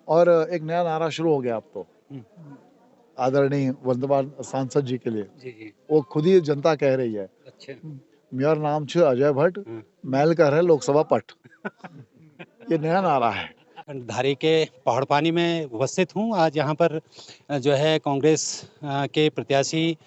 और एक नया नारा शुरू हो गया अब तो, हुँ। आदरणीय वर्तमान सांसद जी के लिए। जी, जी। वो खुद ही जनता कह रही है, अच्छा। मेरा नाम छे अजय भट्ट, हुँ। मैल कर है लोकसभा पट। ये नया नारा है। धारी के पहाड़ पानी में उपस्थित हूँ। आज यहाँ पर जो है कांग्रेस के प्रत्याशी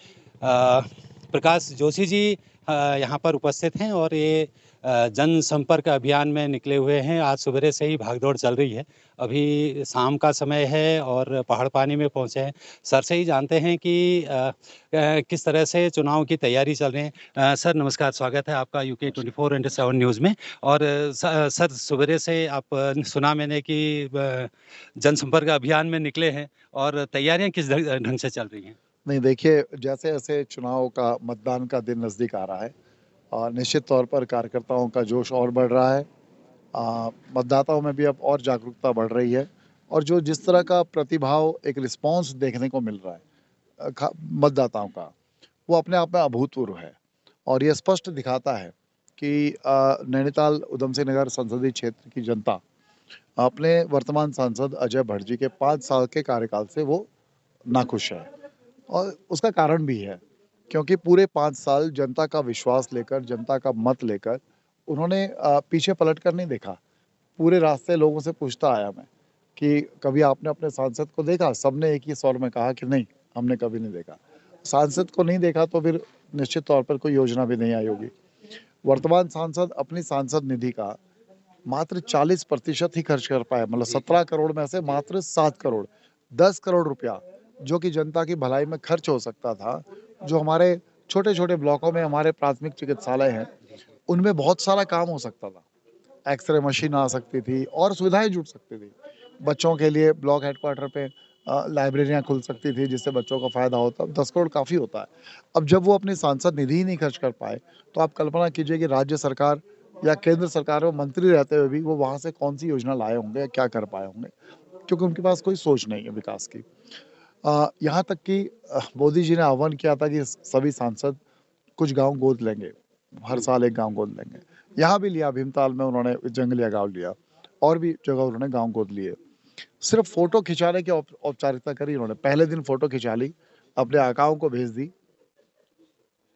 प्रकाश जोशी जी यहाँ पर उपस्थित हैं और ये जनसंपर्क अभियान में निकले हुए हैं। आज सवेरे से ही भागदौड़ चल रही है। अभी शाम का समय है और पहाड़ पानी में पहुँचे हैं। सर से ही जानते हैं कि किस तरह से चुनाव की तैयारी चल रही है। सर नमस्कार, स्वागत है आपका यूके 24/7 न्यूज़ में। और सर सवेरे से आप सुना मैंने कि जनसंपर्क अभियान में निकले हैं और तैयारियाँ किस ढंग से चल रही हैं? नहीं देखिए, जैसे-जैसे चुनाव का मतदान का दिन नज़दीक आ रहा है निश्चित तौर पर कार्यकर्ताओं का जोश और बढ़ रहा है। मतदाताओं में भी अब और जागरूकता बढ़ रही है और जो जिस तरह का प्रतिभाव एक रिस्पॉन्स देखने को मिल रहा है मतदाताओं का, वो अपने आप में अभूतपूर्व है और ये स्पष्ट दिखाता है कि नैनीताल उधम सिंह नगर संसदीय क्षेत्र की जनता अपने वर्तमान सांसद अजय भट्ट जी के 5 साल के कार्यकाल से वो नाखुश है और उसका कारण भी है क्योंकि पूरे 5 साल जनता का विश्वास लेकर, जनता का मत लेकर उन्होंने पीछे पलट कर नहीं देखा। पूरे रास्ते लोगों से पूछता आया मैं कि कभी आपने अपने सांसद को देखा? सबने एक ही स्वर में कहा कि नहीं, हमने कभी नहीं देखा। सांसद को नहीं देखा तो फिर निश्चित तौर पर कोई योजना भी नहीं आई होगी। वर्तमान सांसद अपनी सांसद निधि का मात्र 40% ही खर्च कर पाए, मतलब जी, 17 करोड़ में से मात्र 7 करोड़, 10 करोड़ रुपया जो कि जनता की भलाई में खर्च हो सकता था, जो हमारे छोटे-छोटे ब्लॉकों में हमारे प्राथमिक चिकित्सालय हैं, जी, जी। उनमें बहुत सारा काम हो सकता था। एक्स-रे मशीन आ सकती थी और सुविधाएँ जुट सकती थी। बच्चों के लिए ब्लॉक हेडक्वार्टर पे लाइब्रेरियाँ खुल सकती थी जिससे बच्चों को फ़ायदा होता। 10 करोड़ काफ़ी होता है। अब जब वो अपनी सांसद निधि ही नहीं खर्च कर पाए, तो आप कल्पना कीजिए कि राज्य सरकार या केंद्र सरकार में मंत्री रहते हुए भी वो वहाँ से कौन-सी योजना लाए होंगे या क्या कर पाए होंगे, क्योंकि उनके पास कोई सोच नहीं है विकास की। यहाँ तक कि मोदी जी ने आह्वान किया था कि सभी सांसद कुछ गाँव गोद लेंगे, हर हुँ। साल एक गाँव गोद लेंगे। यहाँ भी लिया, भीमताल में उन्होंने जंगलिया गाँव लिया और भी जगह उन्होंने गाँव गोद लिए। सिर्फ़ फ़ोटो खिंचाने की औपचारिकता करी उन्होंने, पहले दिन फ़ोटो खिंचा ली, अपने आकाओं को भेज दी,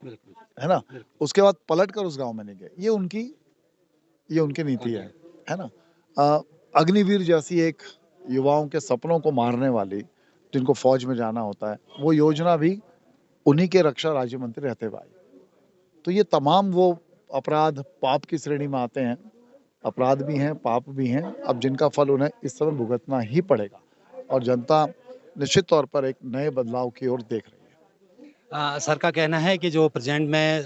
बिल्कुल, है ना? बिल्कुल। उसके बाद पलट कर उस गाँव में नहीं गए। ये उनकी नीति है ना? अ, अग्निवीर जैसी एक युवाओं के सपनों को मारने वाली, जिनको फ़ौज में जाना होता है, वो योजना भी उन्हीं के रक्षा राज्य मंत्री रहते हुए आई। तो ये तमाम वो अपराध पाप की श्रेणी में आते हैं। अपराध भी हैं, पाप भी हैं, अब जिनका फल उन्हें इस समय भुगतना ही पड़ेगा और जनता निश्चित तौर पर एक नए बदलाव की ओर देख रही है। सर का कहना है कि जो प्रेज़ेंट में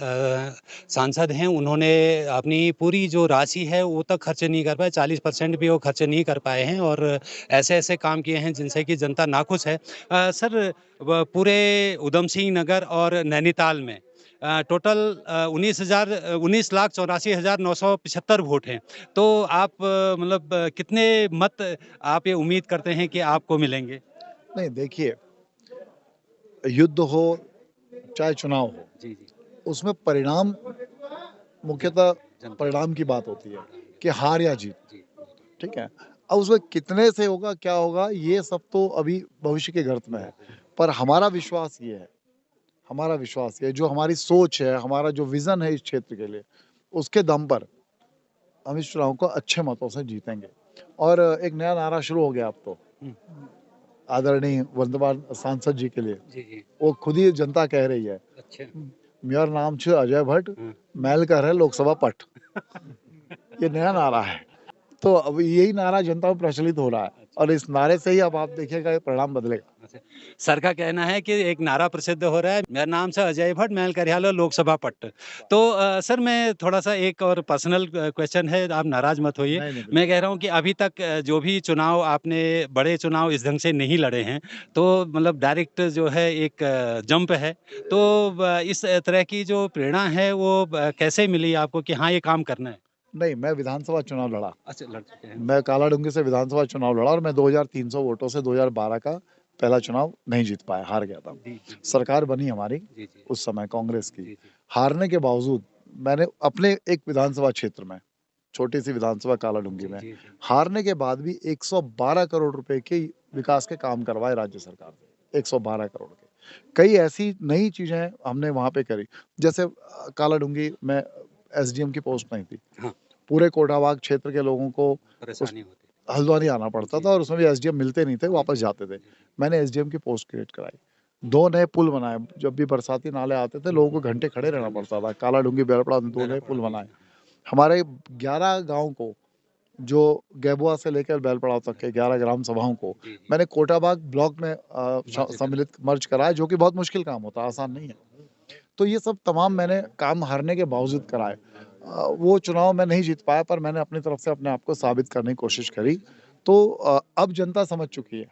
सांसद हैं, उन्होंने अपनी पूरी जो राशि है, वो तक खर्च नहीं कर पाए, 40% भी वो खर्च नहीं कर पाए हैं और ऐसे-ऐसे काम किए हैं, जिनसे कि जनता नाखुश है। सर व पूरे ऊधम सिंह नगर और नैनीताल में टोटल 19,84,975 वोट हैं। तो आप मतलब कितने मत आप ये उम्मीद करते हैं कि आपको मिलेंगे? नहीं देखिए, युद्ध हो चाहे चुनाव हो, जी, जी। उसमें परिणाम जन मुख्यतः जनता परिणाम की बात होती है परिणाम कि देता हार या जीत, है। जी, जी। ठीक है? अब उसमें कितने से होगा, क्या होगा, ये सब तो अभी भविष्य के गर्त में है। पर हमारा विश्वास ये है, जो हमारी सोच है, हमारा जो विज़न है इस क्षेत्र के लिए, उसके दम पर हम इस चुनाव को अच्छे मतों से जीतेंगे। और एक नया नारा शुरू हो गया अब तो, हुँ। आदरणीय वर्तमान सांसद जी के लिए। जी, जी। वो खुद ही जनता कह रही है, अच्छा। मेरा नाम छे अजय भट्ट, हुँ। मैल कर है लोकसभा पट। ये नया नारा है। तो अब यही नारा जनता में प्रचलित हो रहा है अच्छा, और इस नारे से ही अब आप देखिएगा ये परिणाम बदलेगा। अच्छा। सर का कहना है कि एक नारा प्रसिद्ध हो रहा है, मेरा नाम से अजय भट्ट, मैं करियाला लोकसभा पट्ट। तो सर मैं थोड़ा-सा एक और पर्सनल क्वेश्चन है, आप नाराज़ मत होइए। नहीं, नहीं, मैं बिल्कुल। कह रहा हूँ कि अभी तक जो भी चुनाव आपने बड़े चुनाव इस ढंग से नहीं लड़े हैं, तो मतलब डायरेक्ट जो है एक जंप है। तो इस तरह की जो प्रेरणा है वो कैसे मिली आपको कि हाँ, ये काम करना है? नहीं, मैं विधानसभा चुनाव लड़ा। अच्छा, लड़ चुके हैं। मैं कालाडूंगी से विधानसभा चुनाव लड़ा और मैं 2300 वोटों से 2012 का पहला चुनाव नहीं जीत पाया, हार गया था। जी, जी, जी। सरकार बनी हमारी जी, जी। उस समय कांग्रेस की। जी, जी। हारने के बावजूद मैंने अपने एक विधानसभा क्षेत्र में छोटी सी विधानसभा कालाडूंगी में, जी, जी। हारने के बाद भी 112 करोड़ रुपए के विकास के काम करवाए राज्य सरकार ने, 112 करोड़ के। कई ऐसी नई चीजें हमने वहां पे करी, जैसे कालाडूंगी में एसडीएम की पोस्ट नहीं थी, हाँ, पूरे कोटावाग क्षेत्र के लोगों को उस परेशानी होती है। हल्द्वानी आना पड़ता जी, था और उसमें भी एसडीएम मिलते नहीं थे, वापस जाते थे। जी, मैंने एसडीएम की पोस्ट क्रिएट कराई, 2 नए पुल बनाए, जब भी बरसाती नाले आते थे लोगों को घंटे खड़े रहना पड़ता था, कालाडूंगी बेलपड़ा में 2 नए बेलापड़ा पुल बीच बनाए। में, हाँ। हमारे 11 गाँव को, जो गैबुआ से लेकर बेलपड़ाव तक के 11 ग्राम सभाओं को जी, जी। मैंने कोटाबाग ब्लॉक में मर्ज करा। सम्मिलित मर्ज कराया, जो कि बहुत मुश्किल काम होता है, आसान नहीं है। तो ये सब तमाम मैंने काम हारने के बावजूद कराए। वो चुनाव मैं नहीं जीत पाया, पर मैंने अपनी तरफ से अपने आप को साबित करने की कोशिश करी। तो अब जनता समझ चुकी है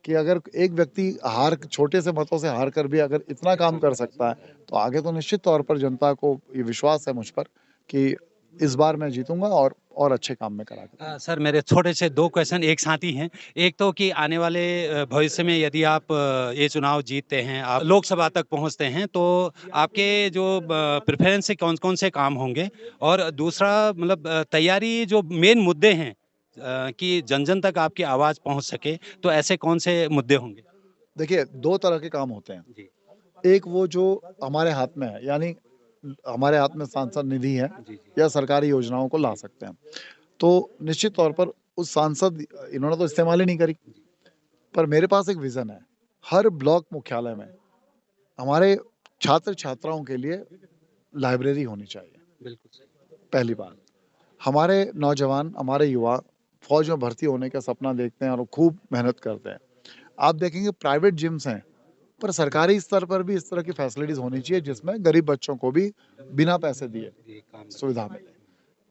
कि अगर एक व्यक्ति छोटे से मतों से हार कर भी अगर इतना काम कर सकता है, तो आगे तो निश्चित तौर पर जनता को ये विश्वास है मुझ पर कि इस बार मैं जीतूँगा और अच्छे काम मैं करा कर। सर मेरे छोटे से 2 क्वेश्चन एक साथ ही हैं। एक तो कि आने वाले भविष्य में यदि आप ये चुनाव जीतते हैं, आप लोकसभा तक पहुँचते हैं, तो आपके जो प्रेफ़रेंस से कौन-कौन से काम होंगे? और दूसरा मतलब तैयारी जो मेन मुद्दे हैं कि जन-जन तक आपकी आवाज़ पहुँच सके, तो ऐसे कौन से मुद्दे होंगे? देखिए, 2 तरह के काम होते हैं। जी। एक वो जो हमारे हाथ में है, यानी हमारे हाथ में सांसद निधि है जी, जी। या सरकारी योजनाओं को ला सकते हैं। तो निश्चित तौर पर उस सांसद इन्होंने तो इस्तेमाल ही नहीं करी, जी, पर मेरे पास एक विज़न है। हर ब्लॉक मुख्यालय में हमारे छात्र-छात्राओं के लिए लाइब्रेरी होनी चाहिए, बिल्कुल सही। पहली बात। हमारे नौजवान, हमारे युवा फ़ौज में भर्ती होने का सपना देखते हैं और खूब मेहनत करते हैं। आप देखेंगे प्राइवेट जिम्स हैं, पर सरकारी स्तर पर भी इस तरह की फैसिलिटीज़ होनी चाहिए जिसमें गरीब बच्चों को भी बिना पैसे दिए ये काम सुविधा मिले।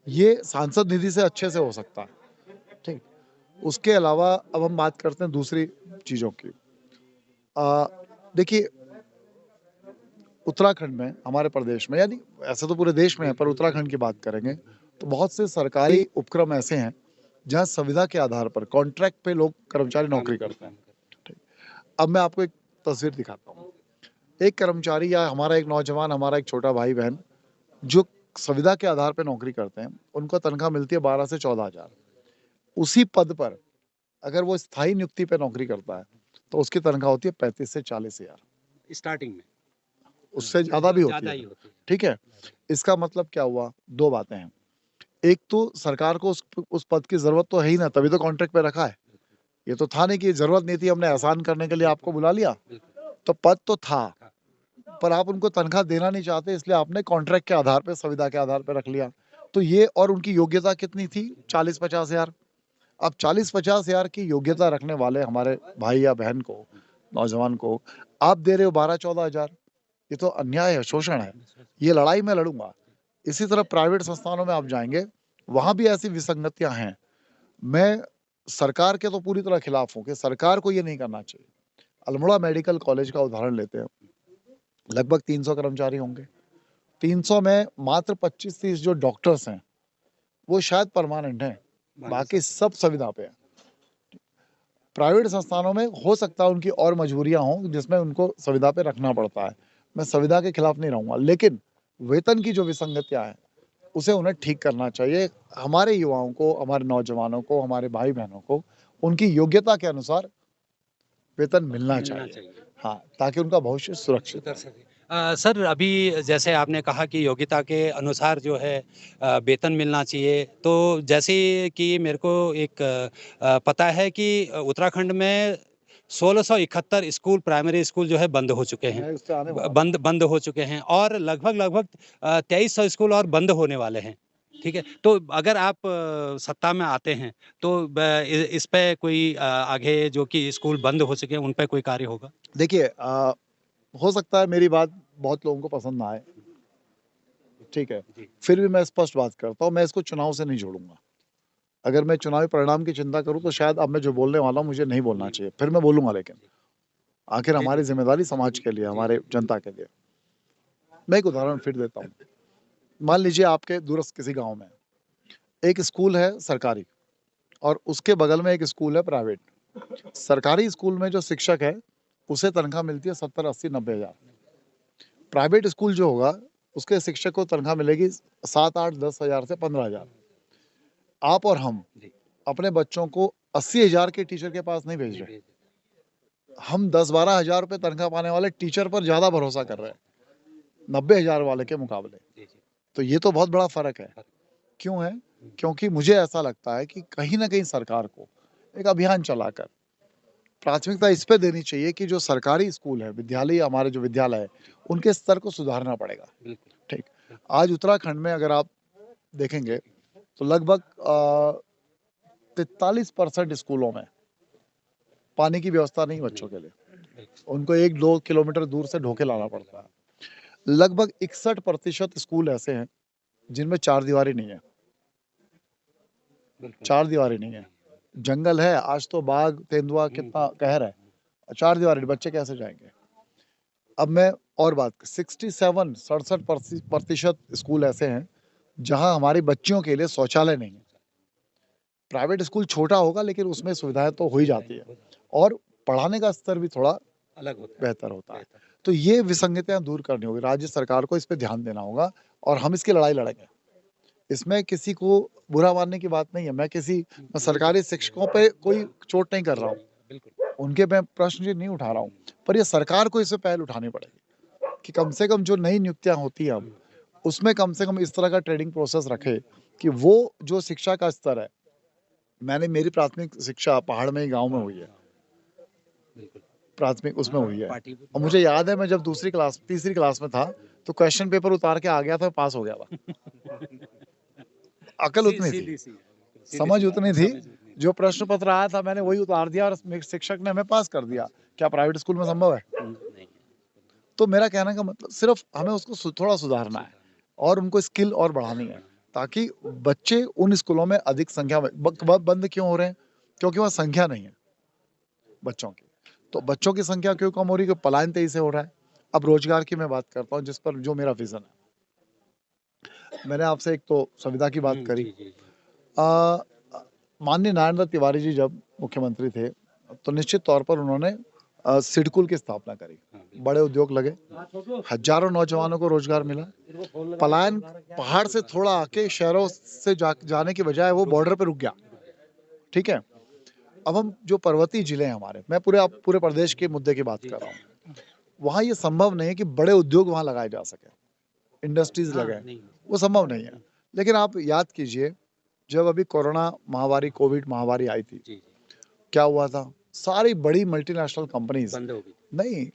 ये सांसद निधि से अच्छे से हो सकता है, ठीक। उसके अलावा अब हम बात करते हैं दूसरी चीज़ों की। देखिए, उत्तराखंड में, हमारे प्रदेश में, यानी ऐसे तो पूरे देश में है, पर उत्तराखंड की बात करेंगे, तो बहुत से सरकारी उपक्रम ऐसे हैं, जहाँ संविदा के आधार पर कॉन्ट्रैक्ट पे लोग कर्मचारी काम नौकरी करते काम हैं, कर ठीक। अब मैं आपको एक तस्वीर दिखाता हूँ। एक कर्मचारी या हमारा एक नौजवान, हमारा एक छोटा भाई-बहन जो संविदा के आधार पे नौकरी करते हैं, उनको तनख्वाह मिलती है 12 से 14,000। उसी पद पर अगर वो स्थायी नियुक्ति पे नौकरी करता है, तो उसकी तनख्वाह होती है 35 से 40,000। स्टार्टिंग में। उससे ज़्यादा भी होती ज़्यादा है ही फिर, होती है। ठीक है? इसका मतलब क्या हुआ? 2 बातें हैं। एक तो सरकार को उस पद की ज़रूरत तो है ही ना, तभी तो कॉन्ट्रैक्ट पे रखा है। ये तो था नहीं कि ज़रूरत नहीं थी, हमने एहसान करने के लिए आपको बुला लिया। बिल्कुल। तो पद तो था, हाँ, पर आप उनको तनख्वाह देना नहीं चाहते, इसलिए आपने कॉन्ट्रैक्ट के आधार पे, संविदा के आधार पे रख लिया। तो ये, और उनकी योग्यता कितनी थी? 40-50 हज़ार। अब 40-50 हज़ार की योग्यता रखने वाले हमारे भाई या बहन को, नौजवान को, आप दे रहे हो 12-14 हज़ार। ये तो अन्याय है, शोषण है। ये लड़ाई मैं लड़ूँगा। इसी तरह प्राइवेट संस्थानों में आप जाएँगे, वहाँ भी ऐसी विसंगतियाँ हैं। मैं सरकार के तो पूरी तरह खिलाफ हूँ कि सरकार को ये नहीं करना चाहिए। अल्मोड़ा मेडिकल कॉलेज का उदाहरण लेते हैं। लगभग 300 कर्मचारी होंगे। 300 में मात्र 25-30 जो डॉक्टर्स हैं, वो शायद परमानेंट हैं, बाकी बाकी सब सब संविदा पे हैं। प्राइवेट संस्थानों में हो सकता है उनकी और मजबूरियाँ हों, जिसमें उनको संविदा पे रखना पड़ता है। मैं संविदा के खिलाफ नहीं रहूँगा, लेकिन वेतन की जो विसंगतियाँ हैं, उसे उन्हें ठीक करना चाहिए। हमारे युवाओं को, हमारे नौजवानों को, हमारे भाई-बहनों को उनकी योग्यता के अनुसार वेतन मिलना मिलना चाहिए। चाहिए। हाँ, ताकि उनका भविष्य सुरक्षित सुधर रहे। सके। सर अभी जैसे आपने कहा कि योग्यता के अनुसार जो है वेतन मिलना चाहिए। तो जैसे कि मेरे को एक पता है कि उत्तराखंड में 1671 स्कूल प्राइमरी स्कूल जो है बंद हो चुके हैं। मैं उस पे आने ब वाला था। बंद बंद हो चुके हैं और लगभग 2300 स्कूल और बंद होने वाले हैं। ठीक है? तो अगर आप सत्ता में आते हैं तो इस पे कोई आगे जो कि स्कूल बंद हो चुके हैं उन पे कोई कार्य होगा? देखिए, हो सकता है मेरी बात बहुत लोगों को पसंद ना आए, ठीक है? जी। फिर भी मैं स्पष्ट बात करता हूँ, मैं इसको चुनाव से नहीं जोड़ूँगा। अगर मैं चुनावी परिणाम की चिंता करूँ, तो शायद अब मैं जो बोलने वाला हूँ, मुझे नहीं बोलना चाहिए। फिर मैं बोलूँगा लेकिन। आखिर जी, जी। हमारी ज़िम्मेदारी समाज के लिए, जी, हमारे जी। जनता के लिए। मैं एक उदाहरण फिर देता हूँ। मान लीजिए आपके दूरस्थ किसी गाँव में एक स्कूल है सरकारी और उसके बगल में एक स्कूल है प्राइवेट। सरकारी स्कूल में जो शिक्षक है, उसे तनख्वाह मिलती है 70, 80, 90 हज़ार। प्राइवेट स्कूल जो होगा, उसके शिक्षक को तनख्वाह मिलेगी 7, 8, 10 हज़ार से 15 हज़ार। आप और हम जी। अपने बच्चों को 80,000 के टीचर के पास नहीं भेज रहे। हम 10-12 हज़ार रुपए तनख्वाह पाने वाले टीचर पर ज़्यादा भरोसा कर रहे हैं, 90,000 वाले के मुकाबले। जी, जी। तो ये तो बहुत बड़ा फ़र्क है। फ़र्क। क्यों है? हुँ। क्योंकि मुझे ऐसा लगता है कि कहीं न कहीं सरकार को एक अभियान चलाकर प्राथमिकता इस पे देनी चाहिए कि जो सरकारी स्कूल है, विद्यालय हमारे जो विद्यालय है, उनके स्तर को सुधारना पड़ेगा। बिल्कुल, ठीक। बिल्कुल। आज उत्तराखंड में अगर आप देखेंगे तो लगभग 43% स्कूलों में पानी की व्यवस्था नहीं बच्चों के लिए। बिल्कुल, उनको 1-2 किलोमीटर दूर से ढो के लाना पड़ता है। लगभग 61% स्कूल ऐसे हैं जिनमें चारदीवारी नहीं है। बिल्कुल। चारदीवारी नहीं है। जंगल है, आज तो बाघ, तेंदुआ कितना कहर है। चारदीवारी बच्चे कैसे जाएँगे? अब मैं और बात 67 स्कूल ऐसे हैं जहाँ हमारी बच्चियों के लिए शौचालय नहीं है। प्राइवेट स्कूल छोटा होगा लेकिन उसमें सुविधाएँ तो हो ही जाती है और पढ़ाने का स्तर भी थोड़ा अलग होता है। बेहतर होता है। तो ये विसंगतियाँ दूर करनी होगी, राज्य सरकार को इस पे ध्यान देना होगा और हम इसकी लड़ाई लड़ेंगे। इसमें किसी को बुरा मानने की बात नहीं है, मैं सरकारी शिक्षकों पे कोई चोट नहीं कर रहा हूँ, बिल्कुल। उनके मैं प्रश्न ये नहीं उठा रहा हूँ, पर ये सरकार को इससे पहल उठानी पड़ेगी कि कम से कम जो नई नियुक्तियाँ होती हैं अब, उसमें कम से कम इस तरह का ट्रेनिंग प्रोसेस रखे कि वो जो शिक्षा का स्तर है, मेरी प्राथमिक शिक्षा पहाड़ में ही गाँव में हुई है। बिल्कुल। प्राथमिक उसमें हुई है पार्टी और मुझे याद है मैं जब तीसरी क्लास में था, तो क्वेश्चन पेपर उतार के आ गया था, पास हो गया था। अकल उतनी थी, सीधी-सी है, बिल्कुल, समझ सीधी-सी उतनी बात, थी, समझ उतनी थी। जो प्रश्न पत्र आया था मैंने वही उतार दिया और मेरे शिक्षक ने हमें पास कर दिया। क्या प्राइवेट स्कूल में संभव है? नहीं है। तो मेरा कहने का मतलब सिर्फ हमें उसको थोड़ा सुधारना है और उनको स्किल और बढ़ानी है ताकि बच्चे उन स्कूलों में अधिक संख्या में बंद क्यों हो रहे हैं? क्योंकि वहाँ संख्या नहीं है बच्चों की। तो बच्चों की संख्या क्यों कम हो रही है? क्योंकि पलायन तेजी से हो रहा है। अब रोजगार की मैं बात करता हूँ जिस पर जो मेरा विजन है। मैंने आपसे एक तो संविदा की बात करी। जी, जी, जी। अ, माननीय नारायण दत्त तिवारी जी जब मुख्यमंत्री थे, तो निश्चित तौर पर उन्होंने सिडकुल की स्थापना करी। हाँ, बिल्कुल। बड़े उद्योग लगे, हज़ारों नौजवानों को रोज़गार मिला। पलायन पहाड़ से थोड़ा आके शहरों से जाने की बजाय वो बॉर्डर पे रुक गया, ठीक है? अब हम जो पर्वतीय ज़िले हैं हमारे, मैं पूरे प्रदेश के मुद्दे की बात कर रहा हूँ। वहाँ ये संभव नहीं है कि बड़े उद्योग वहाँ लगाए जा सकें, इंडस्ट्रीज़ हाँ, लगाएँ, नहीं। वो संभव नहीं है। लेकिन आप याद कीजिए, जब अभी कोविड महामारी आई थी, जी, जी। क्या हुआ था? सारी बड़ी मल्टीनेशनल कंपनीज़ बंद हो गई। नहीं,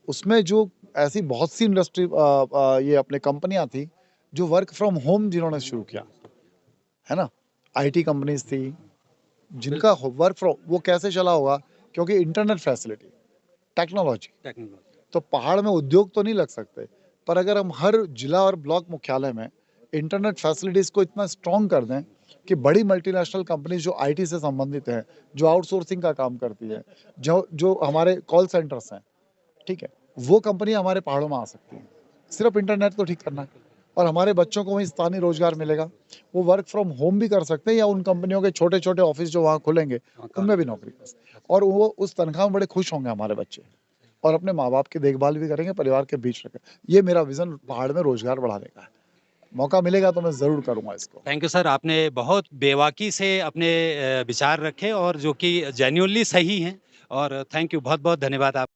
उसमें जो ऐसी बहुत सी ये अपने कंपनियाँ थी, जो वर्क फ्रॉम होम जिन्होंने शुरू किया, है ना? आईटी कंपनीज़ थी, जिनका वर्क फ्रॉम वो कैसे चला होगा? क्योंकि इंटरनेट फैसिलिटी, टेक्नोलॉजी। टेक्नोलॉजी। तो पहाड़ में उद्योग तो नहीं लग सकते, पर अगर हम हर जिला और ब्लॉक मुख्यालय में इंटरनेट फैसिलिटीज़ को इतना स्ट्रॉन्ग कर दें कि बड़ी मल्टीनेशनल कंपनीज़ जो आईटी से संबंधित हैं, जो आउटसोर्सिंग का काम करती है, जो जो हमारे कॉल सेंटर्स हैं, ठीक है? वो कंपनियाँ हमारे पहाड़ों में आ सकती हैं। सिर्फ़ इंटरनेट को ठीक करना है और हमारे बच्चों को वहीं स्थानीय रोज़गार मिलेगा। वो वर्क फ्रॉम होम भी कर सकते हैं या उन कंपनियों के छोटे-छोटे ऑफ़िस जो वहाँ खुलेंगे, उनमें भी नौकरी कर सकते हैं और वो उस तनख्वाह में बड़े खुश होंगे हमारे बच्चे और अपने माँ-बाप की देखभाल भी करेंगे, परिवार के बीच रखें। ये मेरा विज़न पहाड़ में रोज़गार बढ़ाने का है। मौका मिलेगा तो मैं ज़रूर करूँगा इसको। थैंक यू सर, आपने बहुत बेबाकी से अपने विचार रखे और जो कि जेन्युइनली सही हैं और थैंक यू, बहुत-बहुत धन्यवाद आप